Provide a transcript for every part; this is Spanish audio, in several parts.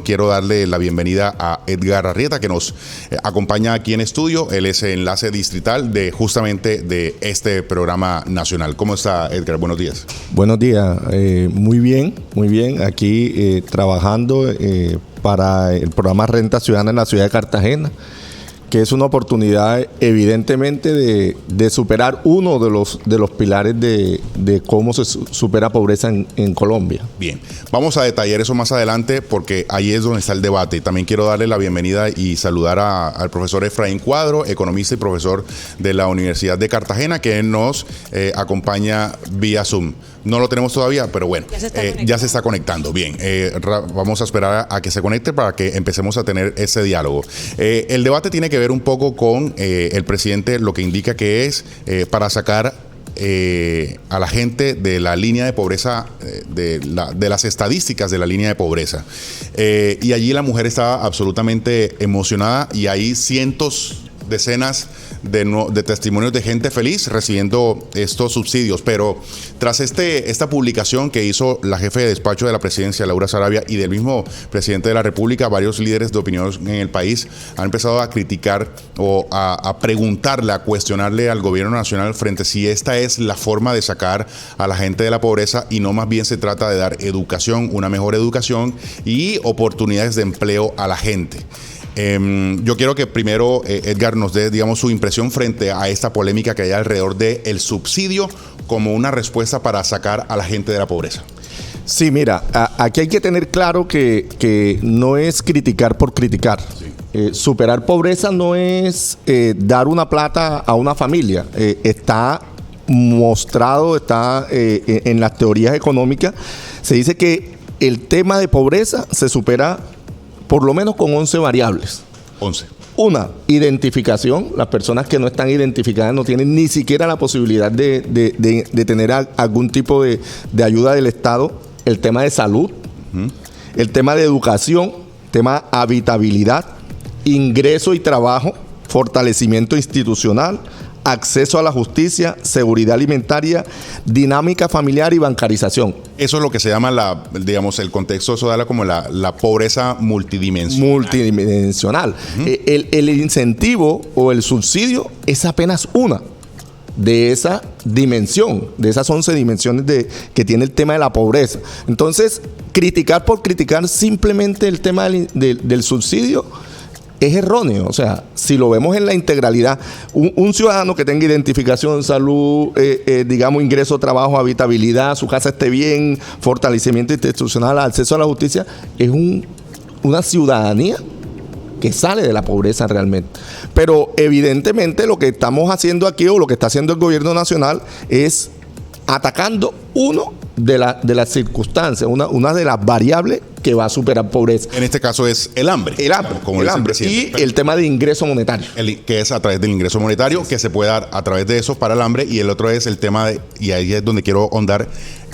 quiero darle la bienvenida a Edgar Arrieta, que nos acompaña aquí en estudio. Él es enlace distrital justamente de este programa nacional. ¿Cómo está, Edgar? Buenos días. Buenos días. Muy bien. Aquí trabajando para el programa Renta Ciudadana en la ciudad de Cartagena, que es una oportunidad evidentemente de superar uno de los pilares de cómo se supera pobreza en Colombia. Bien, vamos a detallar eso más adelante porque ahí es donde está el debate. También quiero darle la bienvenida y saludar al profesor Efraín Cuadro, economista y profesor de la Universidad de Cartagena, que nos acompaña vía Zoom. No lo tenemos todavía, pero bueno, ya se está conectando. Bien, vamos a esperar a que se conecte para que empecemos a tener ese diálogo. El debate tiene que ver un poco con el presidente, lo que indica que es para sacar a la gente de la línea de pobreza, de las estadísticas de la línea de pobreza. Y allí la mujer estaba absolutamente emocionada y hay decenas de testimonios de gente feliz recibiendo estos subsidios, pero tras esta publicación que hizo la jefe de despacho de la presidencia, Laura Sarabia, y del mismo presidente de la República, varios líderes de opinión en el país han empezado a criticar o a preguntarle, a cuestionarle al gobierno nacional frente a si esta es la forma de sacar a la gente de la pobreza y no más bien se trata de dar educación, una mejor educación y oportunidades de empleo a la gente. Yo quiero que primero Edgar nos dé, digamos, su impresión frente a esta polémica que hay alrededor del subsidio como una respuesta para sacar a la gente de la pobreza. Sí, mira, aquí hay que tener claro que no es criticar por criticar. Sí. Superar pobreza no es dar una plata a una familia. Está mostrado, está en las teorías económicas, se dice que el tema de pobreza se supera por lo menos con 11 variables. 11. Una, identificación. Las personas que no están identificadas no tienen ni siquiera la posibilidad de tener algún tipo de ayuda del Estado. El tema de salud, el tema de educación, tema habitabilidad, ingreso y trabajo, fortalecimiento institucional, acceso a la justicia, seguridad alimentaria, dinámica familiar y bancarización. Eso es lo que se llama, digamos, el contexto, eso da como la pobreza multidimensional. Multidimensional. El incentivo o el subsidio es apenas una de esa dimensión, de esas 11 dimensiones que tiene el tema de la pobreza. Entonces, criticar por criticar simplemente el tema del subsidio es erróneo. O sea, si lo vemos en la integralidad, un ciudadano que tenga identificación, salud, digamos, ingreso, trabajo, habitabilidad, su casa esté bien, fortalecimiento institucional, acceso a la justicia, es una ciudadanía que sale de la pobreza realmente. Pero evidentemente lo que estamos haciendo aquí o lo que está haciendo el gobierno nacional es atacando uno de las circunstancias, una de las variables que va a superar pobreza. En este caso es el hambre. El hambre. Y el tema de ingreso monetario. Que es a través del ingreso monetario, que se puede dar a través de eso para el hambre, y el otro es el tema y ahí es donde quiero ahondar,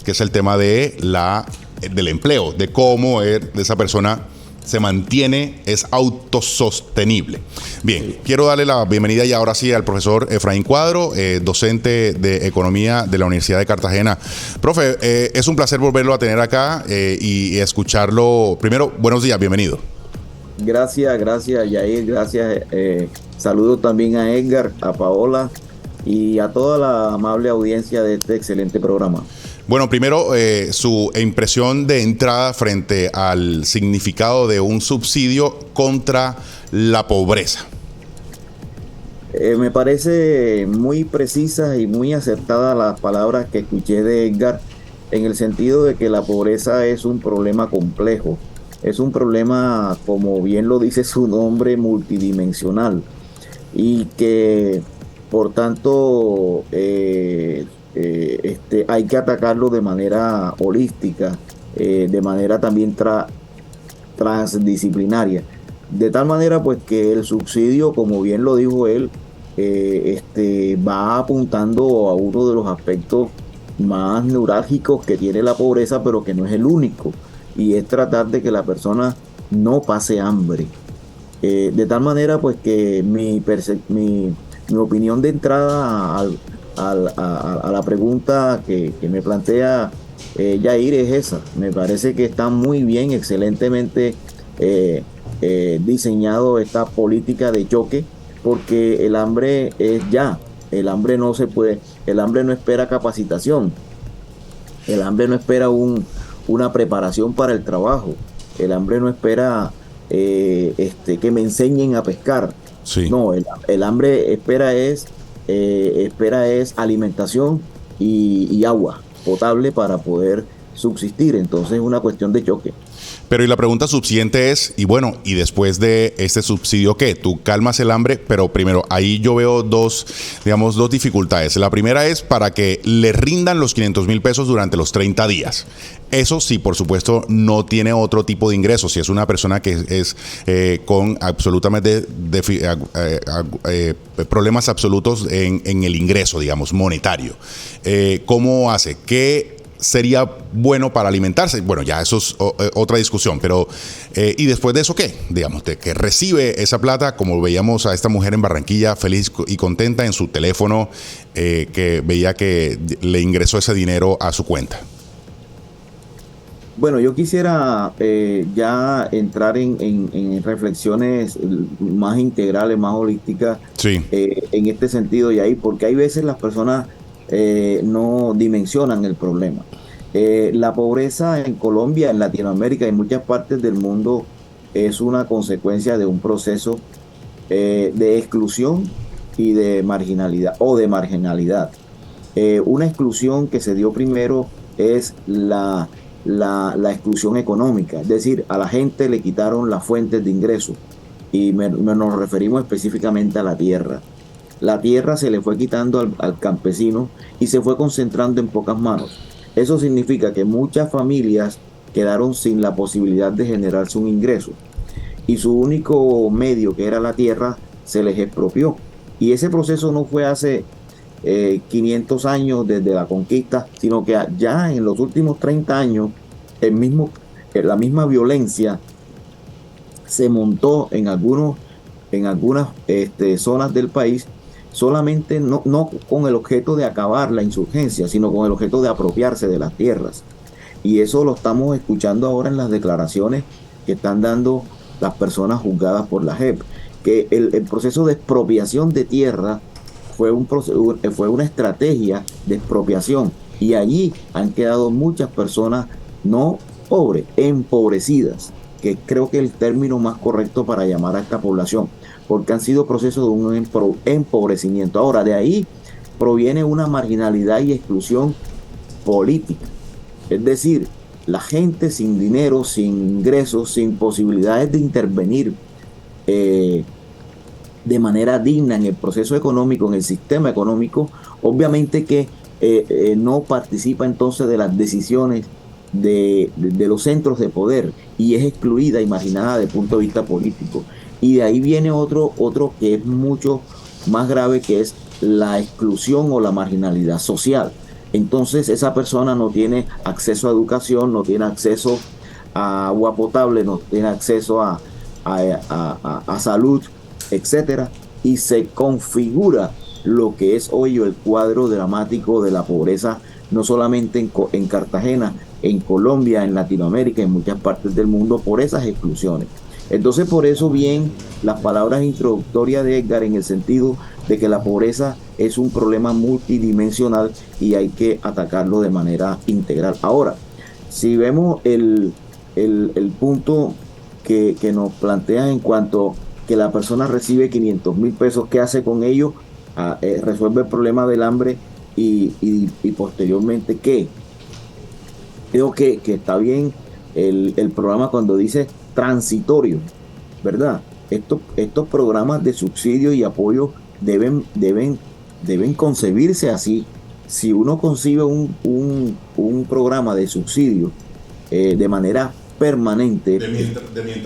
que es el tema del empleo, de cómo de esa persona se mantiene, es autosostenible. Bien, quiero darle la bienvenida y ahora sí al profesor Efraín Cuadro, docente de Economía de la Universidad de Cartagena. Profe, es un placer volverlo a tener acá y escucharlo. Primero, buenos días, bienvenido. Gracias, Yair, gracias. Saludo también a Edgar, a Paola y a toda la amable audiencia de este excelente programa. Bueno, primero, su impresión de entrada frente al significado de un subsidio contra la pobreza. Me parece muy precisas y muy acertadas las palabras que escuché de Edgar, en el sentido de que la pobreza es un problema complejo, es un problema, como bien lo dice su nombre, multidimensional, y que, por tanto, hay que atacarlo de manera holística, de manera también transdisciplinaria, de tal manera pues que el subsidio, como bien lo dijo él, va apuntando a uno de los aspectos más neurálgicos que tiene la pobreza, pero que no es el único, y es tratar de que la persona no pase hambre, de tal manera pues que mi opinión de entrada a la pregunta que me plantea Yair es esa. Me parece que está muy bien, excelentemente diseñado esta política de choque, porque el hambre es ya, el hambre no se puede, el hambre no espera capacitación, el hambre no espera una preparación para el trabajo, el hambre no espera que me enseñen a pescar. Sí. No, el hambre espera es alimentación y agua potable para poder subsistir. Entonces es una cuestión de choque. Pero y la pregunta subsiguiente es, y bueno, y después de este subsidio, ¿qué? Tú calmas el hambre, pero primero, ahí yo veo dos dificultades. La primera es para que le rindan los 500,000 pesos durante los 30 días. Eso sí, por supuesto, no tiene otro tipo de ingresos. Si es una persona que es con absolutamente problemas absolutos en el ingreso, digamos, monetario. ¿Cómo hace? ¿Qué sería bueno para alimentarse? Bueno, ya eso es otra discusión, pero y después de eso, ¿qué? Digamos, de que recibe esa plata, como veíamos a esta mujer en Barranquilla, feliz y contenta en su teléfono, que veía que le ingresó ese dinero a su cuenta. Bueno, yo quisiera ya entrar en reflexiones más integrales, más holísticas, Sí. en este sentido, y ahí, porque hay veces las personas no dimensionan el problema. La pobreza en Colombia, en Latinoamérica y en muchas partes del mundo es una consecuencia de un proceso de exclusión y de marginalidad una exclusión que se dio primero es la exclusión económica, es decir, a la gente le quitaron las fuentes de ingreso y nos referimos específicamente a la tierra. La tierra se le fue quitando al campesino y se fue concentrando en pocas manos. Eso significa que muchas familias quedaron sin la posibilidad de generarse un ingreso y su único medio, que era la tierra, se les expropió. Y ese proceso no fue hace 500 años desde la conquista, sino que ya en los últimos 30 años la misma violencia se montó en algunas zonas del país, solamente no con el objeto de acabar la insurgencia, sino con el objeto de apropiarse de las tierras. Y eso lo estamos escuchando ahora en las declaraciones que están dando las personas juzgadas por la JEP, que el proceso de expropiación de tierra fue una estrategia de expropiación, y allí han quedado muchas personas no pobres, empobrecidas, que creo que es el término más correcto para llamar a esta población, porque han sido procesos de un empobrecimiento. Ahora, de ahí proviene una marginalidad y exclusión política, es decir, la gente sin dinero, sin ingresos, sin posibilidades de intervenir de manera digna en el proceso económico, en el sistema económico, obviamente que no participa entonces de las decisiones de los centros de poder y es excluida y marginada desde el punto de vista político. Y de ahí viene otro que es mucho más grave, que es la exclusión o la marginalidad social. Entonces esa persona no tiene acceso a educación, no tiene acceso a agua potable, no tiene acceso a salud, etcétera, y se configura lo que es hoy el cuadro dramático de la pobreza, no solamente en Cartagena, en Colombia, en Latinoamérica, en muchas partes del mundo, por esas exclusiones. Entonces, por eso bien las palabras introductorias de Edgar, en el sentido de que la pobreza es un problema multidimensional y hay que atacarlo de manera integral. Ahora, si vemos el punto que nos plantea en cuanto que la persona recibe 500,000 pesos, ¿qué hace con ellos? Resuelve el problema del hambre y posteriormente, ¿qué? Creo que está bien el programa cuando dice transitorio, ¿verdad? Estos programas de subsidio y apoyo deben concebirse así. Si uno concibe un programa de subsidio de manera permanente,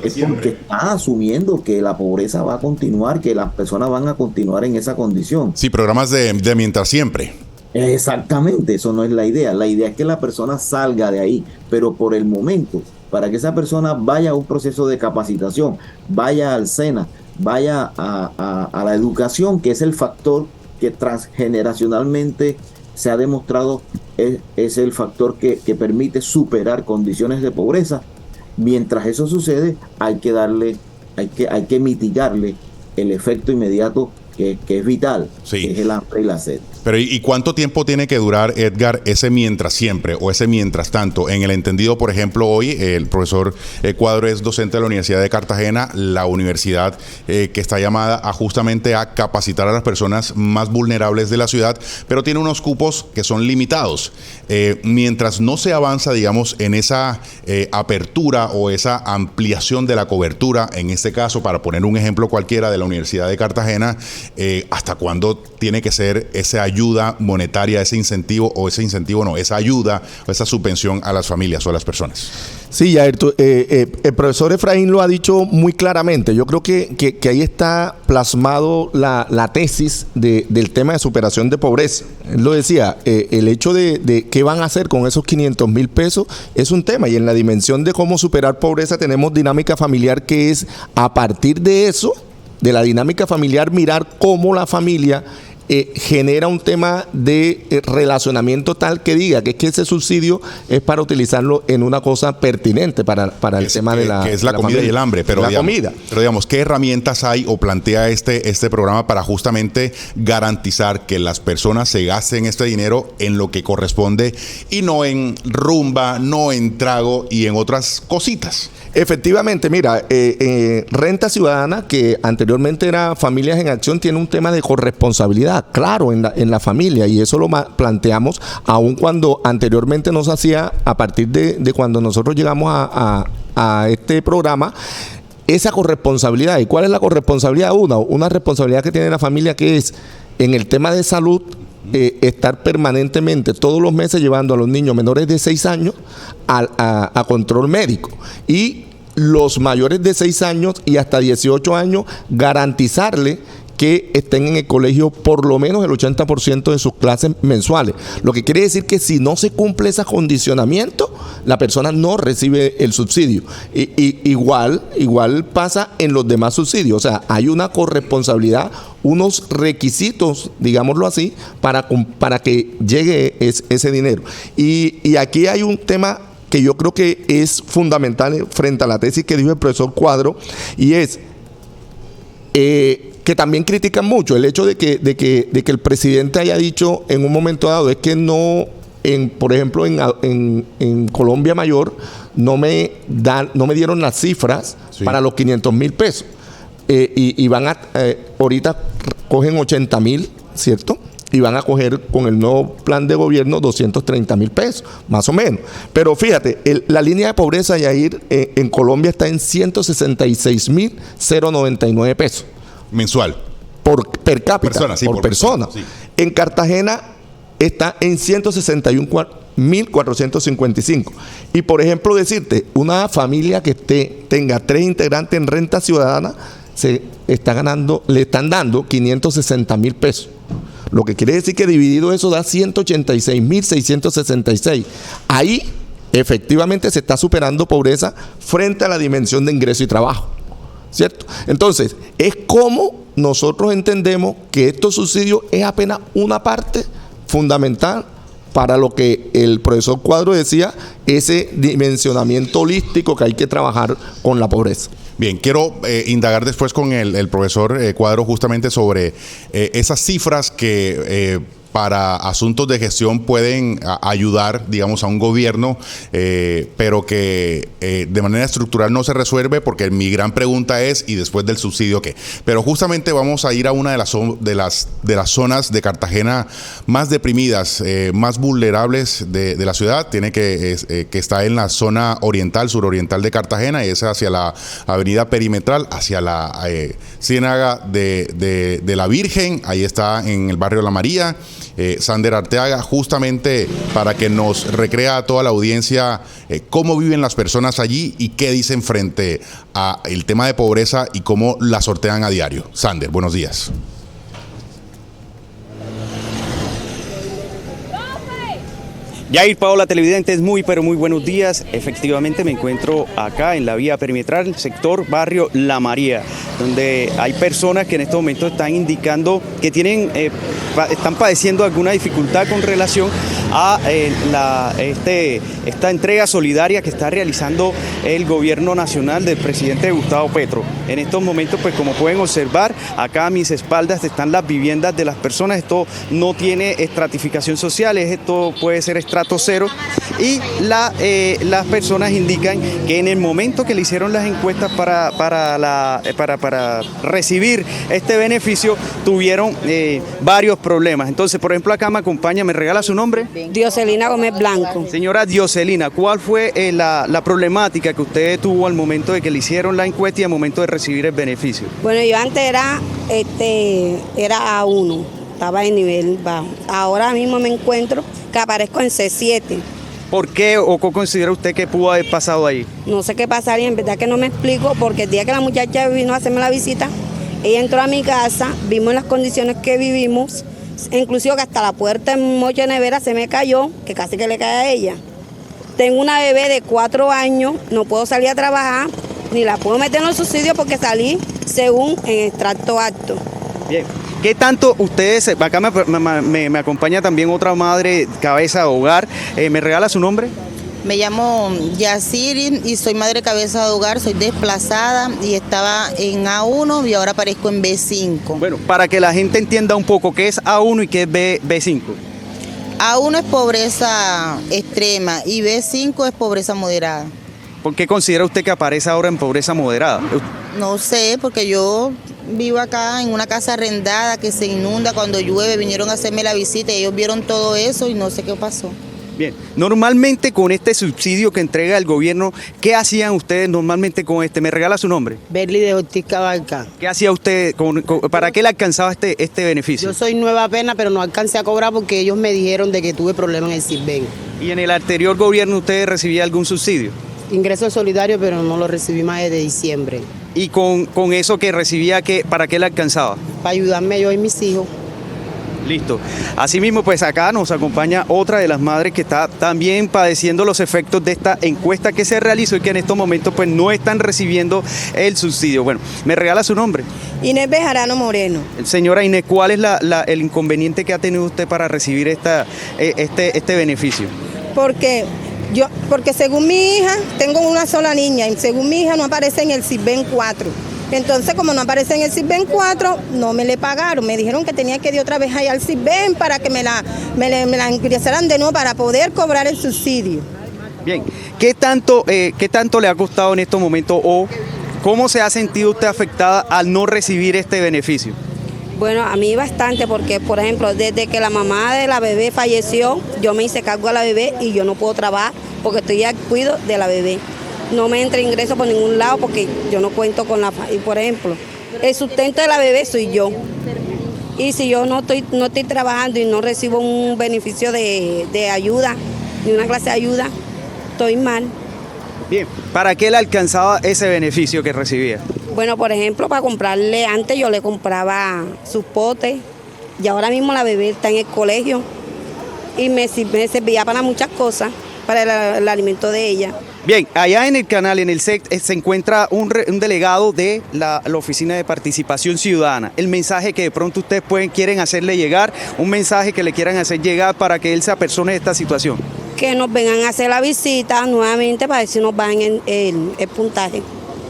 es porque está asumiendo que la pobreza va a continuar, que las personas van a continuar en esa condición. Sí, programas de mientras siempre. Exactamente, eso no es la idea. La idea es que la persona salga de ahí, pero por el momento, para que esa persona vaya a un proceso de capacitación, vaya al SENA, vaya a la educación, que es el factor que transgeneracionalmente se ha demostrado es el factor que permite superar condiciones de pobreza. Mientras eso sucede, hay que mitigarle el efecto inmediato que es vital, Sí. que es el hambre y la sed. Pero ¿y cuánto tiempo tiene que durar, Edgar, ese mientras siempre o ese mientras tanto? En el entendido, por ejemplo, hoy el profesor Cuadro es docente de la Universidad de Cartagena, la universidad que está llamada a justamente a capacitar a las personas más vulnerables de la ciudad, pero tiene unos cupos que son limitados. Mientras no se avanza, digamos, en esa apertura o esa ampliación de la cobertura, en este caso, para poner un ejemplo cualquiera de la Universidad de Cartagena, ¿hasta cuándo tiene que ser esa ayuda monetaria, ese incentivo, o ese incentivo no, esa ayuda o esa subvención a las familias o a las personas? Sí, Jair, el profesor Efraín lo ha dicho muy claramente. Yo creo que ahí está plasmado la tesis del tema de superación de pobreza. Él lo decía, el hecho de qué van a hacer con esos 500.000 pesos es un tema, y en la dimensión de cómo superar pobreza tenemos dinámica familiar, que es a partir de eso, de la dinámica familiar, mirar cómo la familia genera un tema de relacionamiento tal que diga que es que ese subsidio es para utilizarlo en una cosa pertinente para el tema de la que es la comida familia y el hambre, pero digamos, ¿qué herramientas hay o plantea este programa para justamente garantizar que las personas se gasten este dinero en lo que corresponde y no en rumba, no en trago y en otras cositas? Efectivamente, mira, Renta Ciudadana, que anteriormente era Familias en Acción, tiene un tema de corresponsabilidad, claro, en la familia, y eso lo planteamos aun cuando anteriormente no se hacía, a partir de cuando nosotros llegamos a este programa, esa corresponsabilidad. ¿Y cuál es la corresponsabilidad? Una responsabilidad que tiene la familia, que es en el tema de salud, estar permanentemente todos los meses llevando a los niños menores de 6 años a control médico, y los mayores de 6 años y hasta 18 años garantizarle que estén en el colegio por lo menos el 80% de sus clases mensuales. Lo que quiere decir que si no se cumple ese condicionamiento, la persona no recibe el subsidio. Igual pasa en los demás subsidios. O sea, hay una corresponsabilidad, unos requisitos, digámoslo así, para que llegue ese dinero. Y aquí hay un tema que yo creo que es fundamental frente a la tesis que dijo el profesor Cuadro, y es que también critican mucho el hecho de que el presidente haya dicho en un momento dado, es que no, por ejemplo, en Colombia Mayor no me dieron las cifras, sí, para los 500.000 pesos. Y van ahorita cogen 80.000, ¿cierto? Y van a coger con el nuevo plan de gobierno 230.000 pesos, más o menos. Pero fíjate, la línea de pobreza, Yair, en Colombia está en 166.099 pesos. Mensual. Per cápita, persona, sí, por persona. Sí. En Cartagena está en 161.455. Y por ejemplo, decirte, una familia que tenga 3 integrantes en Renta Ciudadana, le están dando 560.000 pesos. Lo que quiere decir que dividido eso da 186.666. Ahí efectivamente se está superando pobreza frente a la dimensión de ingreso y trabajo, ¿cierto? Entonces, es como nosotros entendemos que estos subsidios es apenas una parte fundamental para lo que el profesor Cuadro decía, ese dimensionamiento holístico que hay que trabajar con la pobreza. Bien, quiero indagar después con el profesor Cuadro justamente sobre esas cifras que para asuntos de gestión pueden ayudar, digamos, a un gobierno, pero que de manera estructural no se resuelve, porque mi gran pregunta es, ¿y después del subsidio qué? Pero justamente vamos a ir a una de las zonas de Cartagena más deprimidas, más vulnerables de la ciudad, que está en la zona oriental, suroriental de Cartagena, y es hacia la avenida Perimetral, hacia la Ciénaga de la Virgen. Ahí está en el barrio La María. Sander Arteaga, justamente para que nos recrea a toda la audiencia cómo viven las personas allí y qué dicen frente a el tema de pobreza y cómo la sortean a diario. Sander, buenos días. Yair, Paola, televidentes, muy pero muy buenos días. Efectivamente me encuentro acá en la vía perimetral, sector barrio La María, donde hay personas que en este momento están indicando que están padeciendo alguna dificultad con relación a esta entrega solidaria que está realizando el gobierno nacional del presidente Gustavo Petro. En estos momentos, pues como pueden observar, acá a mis espaldas están las viviendas de las personas. Esto no tiene estratificación social, esto puede ser estrato cero, y las personas indican que en el momento que le hicieron las encuestas para recibir este beneficio tuvieron varios problemas. Entonces, por ejemplo, acá me acompaña, ¿me regala su nombre? Dioselina Gómez Blanco. Señora Dioselina, ¿cuál fue la problemática que usted tuvo al momento de que le hicieron la encuesta y al momento de recibir el beneficio? Bueno, yo antes era A1, estaba en nivel bajo. Ahora mismo me encuentro que aparezco en C7. ¿Por qué o qué considera usted que pudo haber pasado ahí? No sé qué pasaría, en verdad que no me explico, porque el día que la muchacha vino a hacerme la visita, ella entró a mi casa, vimos las condiciones que vivimos, inclusive que hasta la puerta en mocho de nevera se me cayó, que casi que le cae a ella. Tengo una bebé de 4 años, no puedo salir a trabajar, ni la puedo meter en los subsidios porque salí según en extracto acto. Bien. ¿Qué tanto ustedes, acá me acompaña también otra madre cabeza de hogar, ¿me regala su nombre? Me llamo Yaciri y soy madre cabeza de hogar, soy desplazada y estaba en A1 y ahora aparezco en B5. Bueno, para que la gente entienda un poco qué es A1 y qué es B5. A1 es pobreza extrema y B5 es pobreza moderada. ¿Por qué considera usted que aparece ahora en pobreza moderada? No sé, porque yo vivo acá en una casa arrendada que se inunda cuando llueve, vinieron a hacerme la visita y ellos vieron todo eso y no sé qué pasó. Bien, normalmente con este subsidio que entrega el gobierno, ¿qué hacían ustedes normalmente con este? ¿Me regala su nombre? Berly de Ortiz Cabalca. ¿Qué hacía usted? ¿Para qué le alcanzaba este beneficio? Yo soy nueva apenas, pero no alcancé a cobrar porque ellos me dijeron de que tuve problemas en el CISBEN. ¿Y en el anterior gobierno usted recibía algún subsidio? Ingreso solidario, pero no lo recibí más desde diciembre. ¿Y con eso que recibía, para qué le alcanzaba? Para ayudarme yo y mis hijos. Listo. Asimismo, pues acá nos acompaña otra de las madres que está también padeciendo los efectos de esta encuesta que se realizó y que en estos momentos pues no están recibiendo el subsidio. Bueno, ¿me regala su nombre? Inés Bejarano Moreno. Señora Inés, ¿cuál es el inconveniente que ha tenido usted para recibir este beneficio? Porque según mi hija, tengo una sola niña y según mi hija no aparece en el CISBEN 4. Entonces, como no aparece en el CISBEN 4, no me le pagaron. Me dijeron que tenía que ir otra vez allá al CISBEN para que me la ingresaran de nuevo para poder cobrar el subsidio. Bien, ¿qué tanto le ha costado en estos momentos o cómo se ha sentido usted afectada al no recibir este beneficio? Bueno, a mí bastante porque, por ejemplo, desde que la mamá de la bebé falleció, yo me hice cargo a la bebé y yo no puedo trabajar porque estoy al cuido de la bebé. No me entra ingreso por ningún lado porque yo no cuento con y por ejemplo, el sustento de la bebé soy yo. Y si yo no estoy trabajando y no recibo un beneficio de ayuda, ni una clase de ayuda, estoy mal. Bien, ¿para qué le alcanzaba ese beneficio que recibía? Bueno, por ejemplo, para comprarle, antes yo le compraba sus potes y ahora mismo la bebé está en el colegio y me servía para muchas cosas, para el alimento de ella. Bien, allá en el canal, en el SEC, se encuentra un delegado de la Oficina de Participación Ciudadana. El mensaje que de pronto ustedes quieren hacerle llegar, un mensaje que le quieran hacer llegar para que él se apersone de esta situación. Que nos vengan a hacer la visita nuevamente para ver si nos van el puntaje.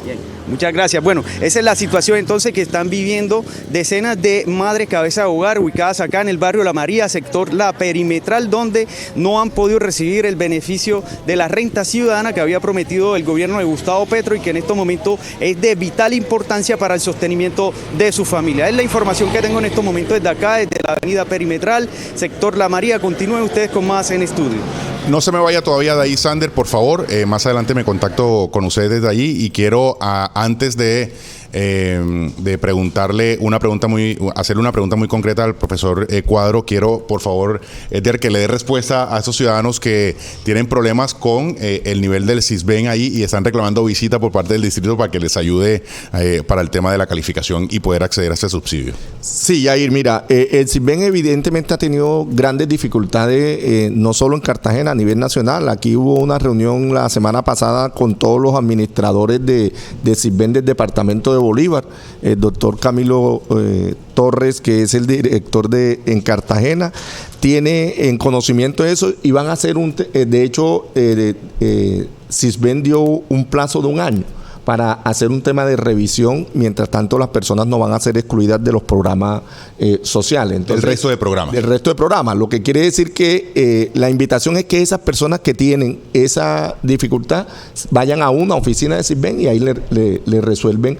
Bien, muchas gracias. Bueno, esa es la situación entonces que están viviendo decenas de madres cabeza de hogar ubicadas acá en el barrio La María, sector La Perimetral, donde no han podido recibir el beneficio de la renta ciudadana que había prometido el gobierno de Gustavo Petro y que en estos momentos es de vital importancia para el sostenimiento de su familia. Es la información que tengo en estos momentos desde acá, desde la avenida Perimetral, sector La María. Continúen ustedes con más en estudio. No se me vaya todavía de ahí, Sander, por favor. Más adelante me contacto con ustedes desde allí y quiero, antes de preguntarle hacerle una pregunta muy concreta al profesor Cuadro, quiero, por favor, Edgar, que le dé respuesta a esos ciudadanos que tienen problemas con el nivel del CISBEN ahí y están reclamando visita por parte del distrito para que les ayude para el tema de la calificación y poder acceder a este subsidio. Sí, Yair, mira, el CISBEN evidentemente ha tenido grandes dificultades, no solo en Cartagena, a nivel nacional. Aquí hubo una reunión la semana pasada con todos los administradores de CISBEN del departamento de de Bolívar, el doctor Camilo Torres, que es el director en Cartagena, tiene en conocimiento de eso y van a hacer de hecho, Sisbén dio un plazo de 1 año para hacer un tema de revisión. Mientras tanto, las personas no van a ser excluidas de los programas sociales. Entonces, el resto de programas. El resto de programas. Lo que quiere decir que la invitación es que esas personas que tienen esa dificultad vayan a una oficina de Sisbén y ahí le resuelven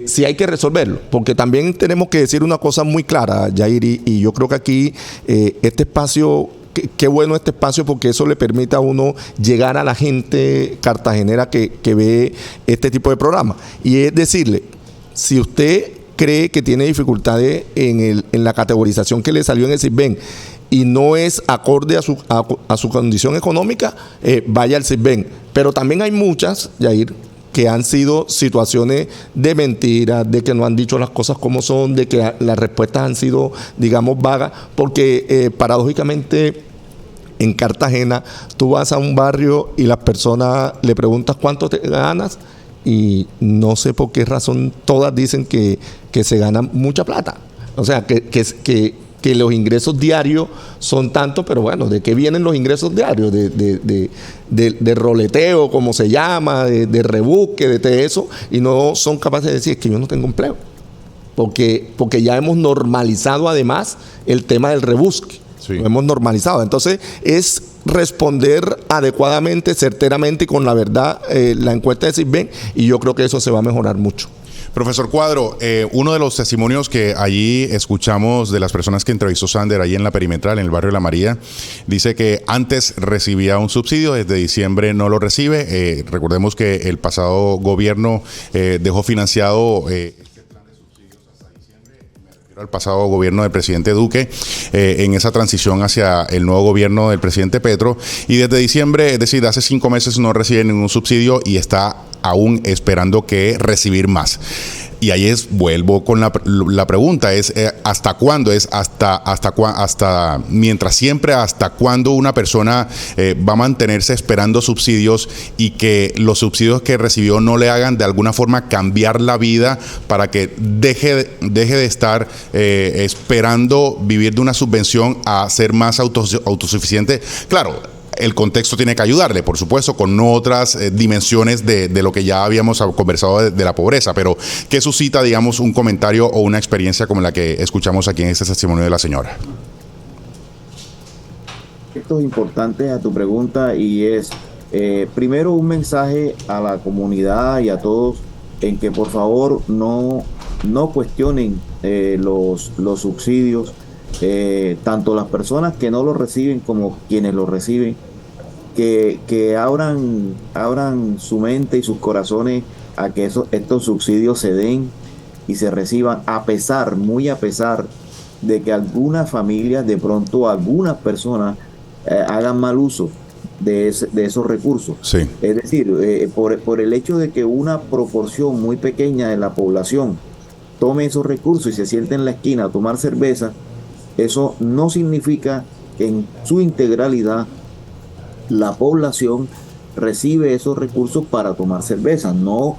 si hay que resolverlo. Porque también tenemos que decir una cosa muy clara, Yair, y yo creo que aquí este espacio... Qué bueno este espacio, porque eso le permite a uno llegar a la gente cartagenera que ve este tipo de programas. Y es decirle, si usted cree que tiene dificultades en la categorización que le salió en el Sisbén y no es acorde a su condición económica, vaya al Sisbén. Pero también hay muchas, Yair, que han sido situaciones de mentira, de que no han dicho las cosas como son, de que las respuestas han sido, digamos, vagas, porque paradójicamente en Cartagena tú vas a un barrio y las personas le preguntas cuánto te ganas y no sé por qué razón todas dicen que se ganan mucha plata. O sea, que los ingresos diarios son tantos, pero bueno, ¿de qué vienen los ingresos diarios? De roleteo, como se llama, de rebusque, de eso, y no son capaces de decir que yo no tengo empleo. Porque ya hemos normalizado además el tema del rebusque. Sí. Lo hemos normalizado. Entonces, es responder adecuadamente, certeramente y con la verdad la encuesta de Sisbén, y yo creo que eso se va a mejorar mucho. Profesor Cuadro, uno de los testimonios que allí escuchamos de las personas que entrevistó Sander allí en la Perimetral, en el barrio de La María, dice que antes recibía un subsidio, desde diciembre no lo recibe. Recordemos que el pasado gobierno dejó financiado al pasado gobierno del presidente Duque, en esa transición hacia el nuevo gobierno del presidente Petro, y desde diciembre, es decir, hace 5 meses no recibe ningún subsidio y está aún esperando que recibir más. Y ahí vuelvo con la pregunta, es ¿hasta cuándo? Es hasta mientras siempre, ¿hasta cuándo una persona va a mantenerse esperando subsidios y que los subsidios que recibió no le hagan de alguna forma cambiar la vida para que deje de estar esperando vivir de una subvención a ser más autosuficiente? Claro, el contexto tiene que ayudarle, por supuesto, con otras dimensiones de lo que ya habíamos conversado de la pobreza, pero ¿qué suscita, digamos, un comentario o una experiencia como la que escuchamos aquí en este testimonio de la señora? Esto es importante a tu pregunta y es, primero, un mensaje a la comunidad y a todos en que por favor no cuestionen los subsidios, tanto las personas que no los reciben como quienes los reciben, que abran su mente y sus corazones a que estos subsidios se den y se reciban, muy a pesar de que algunas familias, de pronto algunas personas hagan mal uso de esos recursos. Sí. Es decir, por el hecho de que una proporción muy pequeña de la población tome esos recursos y se siente en la esquina a tomar cerveza, eso no significa que en su integralidad la población recibe esos recursos para tomar cerveza. No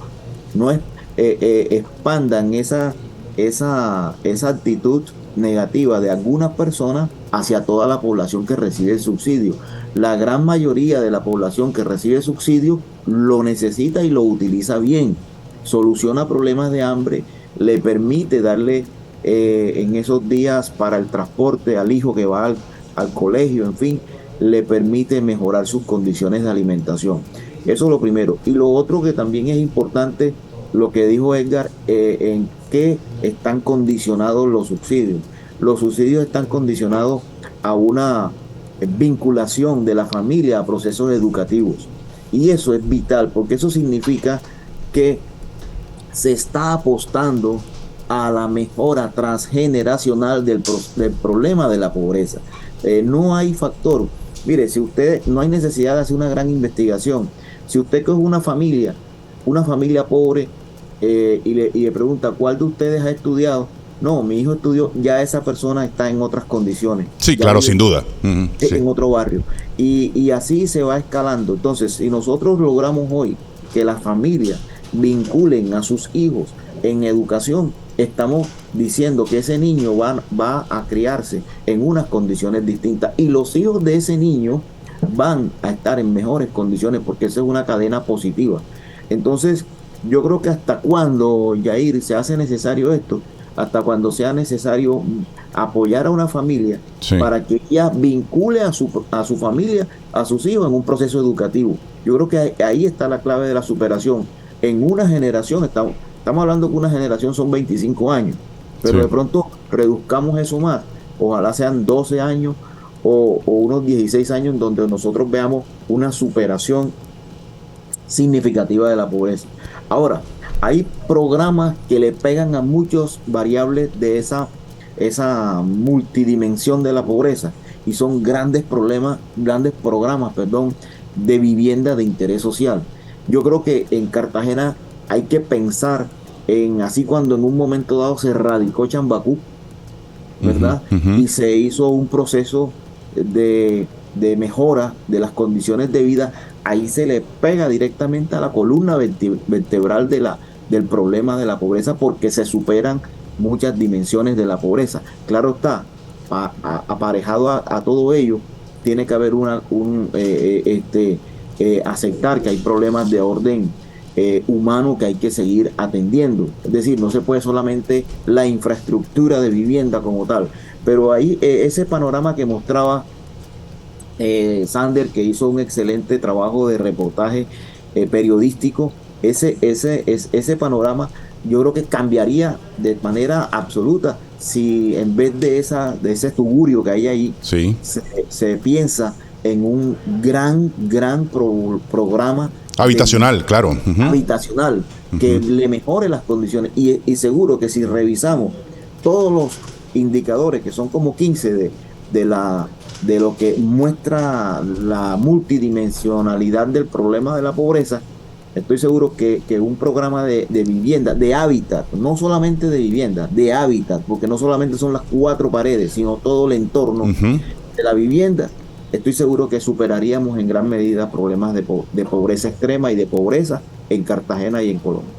expandan esa actitud negativa de algunas personas hacia toda la población que recibe el subsidio. La gran mayoría de la población que recibe subsidio lo necesita y lo utiliza bien. Soluciona problemas de hambre, le permite darle en esos días para el transporte al hijo que va al colegio, en fin, le permite mejorar sus condiciones de alimentación. Eso es lo primero. Y lo otro que también es importante, lo que dijo Edgar, en qué están condicionados los subsidios. Los subsidios están condicionados a una vinculación de la familia a procesos educativos. Y eso es vital, porque eso significa que se está apostando a la mejora transgeneracional del problema de la pobreza. No hay factor. Mire, si usted, no hay necesidad de hacer una gran investigación. Si usted coge una familia pobre y le pregunta ¿cuál de ustedes ha estudiado? No, mi hijo estudió, ya esa persona está en otras condiciones. Sí, ya claro, sin duda. En otro barrio. Y así se va escalando. Entonces, si nosotros logramos hoy que las familias vinculen a sus hijos en educación, estamos diciendo que ese niño va a criarse en unas condiciones distintas y los hijos de ese niño van a estar en mejores condiciones, porque esa es una cadena positiva. Entonces, yo creo que hasta cuando, Yair, se hace necesario esto, hasta cuando sea necesario apoyar a una familia para que ella vincule a su familia, a sus hijos en un proceso educativo. Yo creo que ahí está la clave de la superación. En una generación, estamos hablando que una generación son 25 años, pero de pronto reduzcamos eso más. Ojalá sean 12 años o unos 16 años donde nosotros veamos una superación significativa de la pobreza. Ahora, hay programas que le pegan a muchas variables de esa multidimensión de la pobreza y son grandes programas, de vivienda de interés social. Yo creo que en Cartagena hay que pensar en así cuando en un momento dado se radicó Chambacú, ¿verdad? Y se hizo un proceso de mejora de las condiciones de vida. Ahí se le pega directamente a la columna vertebral del problema de la pobreza, porque se superan muchas dimensiones de la pobreza. Claro está, aparejado a todo ello, tiene que haber aceptar que hay problemas de orden humano que hay que seguir atendiendo. Es decir, no se puede solamente la infraestructura de vivienda como tal, pero ahí ese panorama que mostraba Sander, que hizo un excelente trabajo de reportaje periodístico, ese panorama yo creo que cambiaría de manera absoluta si en vez de ese tugurio que hay ahí, se piensa en un gran programa habitacional, claro. Habitacional, que le mejore las condiciones. Y seguro que si revisamos todos los indicadores, que son como 15 de lo que muestra la multidimensionalidad del problema de la pobreza, estoy seguro que un programa de vivienda, de hábitat, no solamente de vivienda, de hábitat, porque no solamente son las 4 paredes, sino todo el entorno de la vivienda, estoy seguro que superaríamos en gran medida problemas de pobreza extrema y de pobreza en Cartagena y en Colombia.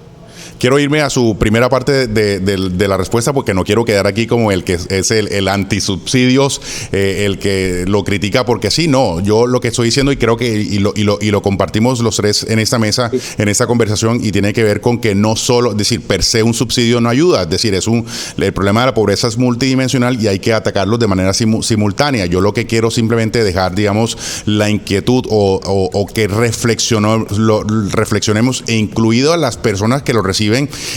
Quiero irme a su primera parte de la respuesta, porque no quiero quedar aquí como el que es el antisubsidios, el que lo critica porque sí. No, yo lo que estoy diciendo, y creo que y lo compartimos los tres en esta mesa, en esta conversación, y tiene que ver con que no solo, es decir, per se un subsidio no ayuda, es decir, el problema de la pobreza es multidimensional y hay que atacarlo de manera simultánea. Yo lo que quiero simplemente dejar, digamos, la inquietud o que reflexionemos, e incluido a las personas que lo reciben,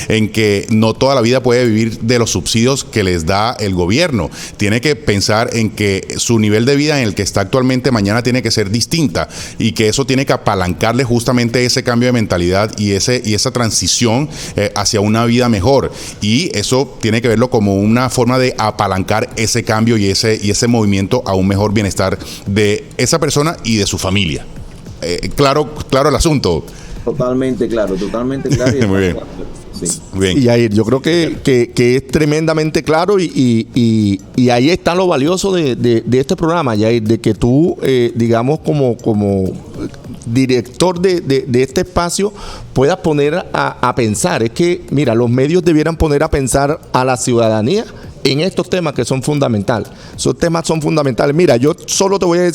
en que no toda la vida puede vivir de los subsidios que les da el gobierno. Tiene que pensar en que su nivel de vida en el que está actualmente mañana tiene que ser distinta, y que eso tiene que apalancarle justamente ese cambio de mentalidad y esa transición hacia una vida mejor. Y eso tiene que verlo como una forma de apalancar ese cambio y ese movimiento a un mejor bienestar de esa persona y de su familia. Claro el asunto. Totalmente claro. Muy bien. Sí. Bien. Y ahí yo creo que es tremendamente claro, y ahí está lo valioso de este programa, Yair, de que tú, digamos, como director de este espacio, puedas poner a pensar. Es que, mira, los medios debieran poner a pensar a la ciudadanía en estos temas que son fundamentales. Esos temas son fundamentales. Mira, yo solo te voy a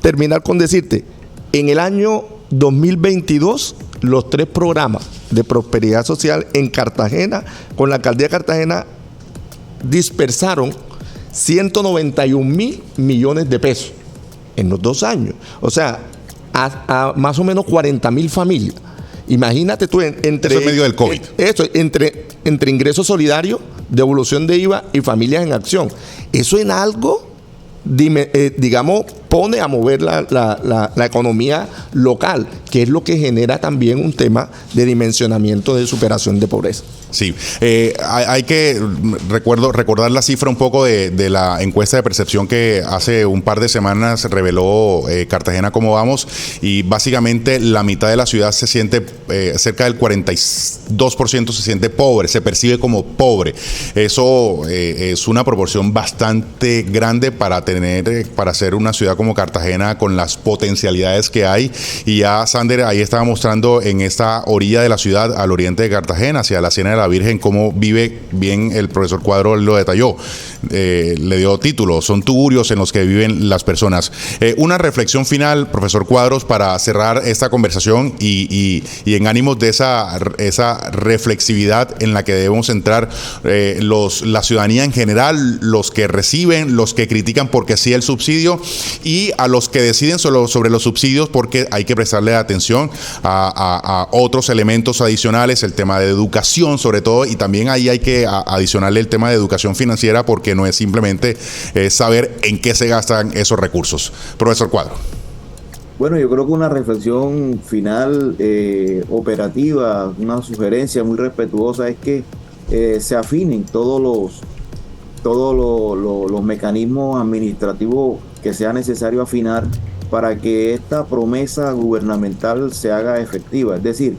terminar con decirte, en el año 2022, los 3 programas de prosperidad social en Cartagena, con la alcaldía de Cartagena, dispersaron 191 mil millones de pesos en los 2 años. O sea, a más o menos 40 mil familias. Imagínate tú, entre... Eso en medio del COVID. Entre ingresos solidarios, devolución de IVA y familias en acción. Eso en algo, digamos, pone a mover la economía local, que es lo que genera también un tema de dimensionamiento de superación de pobreza. Sí, hay que recordar la cifra un poco de la encuesta de percepción que hace un par de semanas reveló Cartagena Cómo Vamos, y básicamente la mitad de la ciudad se siente, cerca del 42% se siente pobre, se percibe como pobre. Eso es una proporción bastante grande para ser una ciudad como como Cartagena con las potencialidades que hay. Y ya Sander ahí estaba mostrando en esta orilla de la ciudad, al oriente de Cartagena, hacia la Ciénaga de la Virgen, cómo vive bien. El profesor Cuadro lo detalló, le dio título, son tugurios en los que viven las personas. Una reflexión final, profesor Cuadros, para cerrar esta conversación y en ánimos de esa reflexividad en la que debemos entrar la ciudadanía en general, los que reciben, los que critican porque sí el subsidio, y a los que deciden sobre los subsidios, porque hay que prestarle atención a otros elementos adicionales, el tema de educación sobre todo, y también ahí hay que adicionarle el tema de educación financiera, porque no es simplemente saber en qué se gastan esos recursos. Profesor Cuadro. Bueno, yo creo que una reflexión final operativa, una sugerencia muy respetuosa es que se afinen todos los mecanismos administrativos que sea necesario afinar para que esta promesa gubernamental se haga efectiva. Es decir,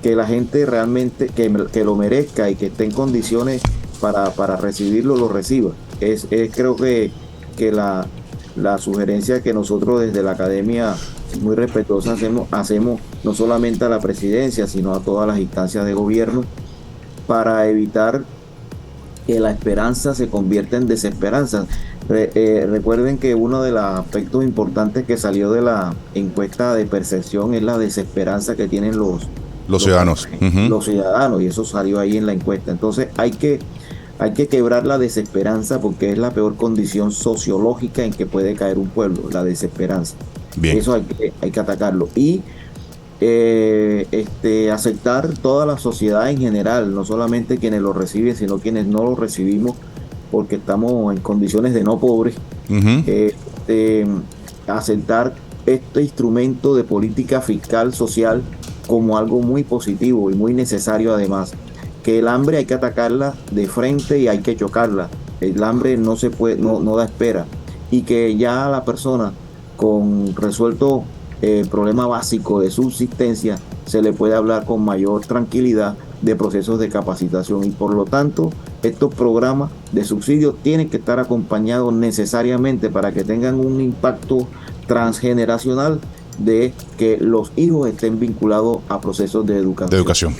que la gente realmente que lo merezca y que esté en condiciones para recibirlo, lo reciba. Creo que la sugerencia que nosotros desde la academia muy respetuosa hacemos no solamente a la presidencia, sino a todas las instancias de gobierno, para evitar que la esperanza se convierta en desesperanza. Recuerden que uno de los aspectos importantes que salió de la encuesta de percepción es la desesperanza que tienen los ciudadanos. Los ciudadanos, y eso salió ahí en la encuesta. Entonces hay que quebrar la desesperanza, porque es la peor condición sociológica en que puede caer un pueblo, la desesperanza. Bien. Eso hay que atacarlo. Y aceptar toda la sociedad en general, no solamente quienes lo reciben, sino quienes no lo recibimos, porque estamos en condiciones de no pobres. Aceptar este instrumento de política fiscal social como algo muy positivo y muy necesario, además. Que el hambre hay que atacarla de frente y hay que chocarla. El hambre no se puede, no da espera. Y que ya la persona con resuelto el problema básico de subsistencia se le puede hablar con mayor tranquilidad de procesos de capacitación. Y por lo tanto, estos programas de subsidio tienen que estar acompañados necesariamente para que tengan un impacto transgeneracional, de que los hijos estén vinculados a procesos de educación.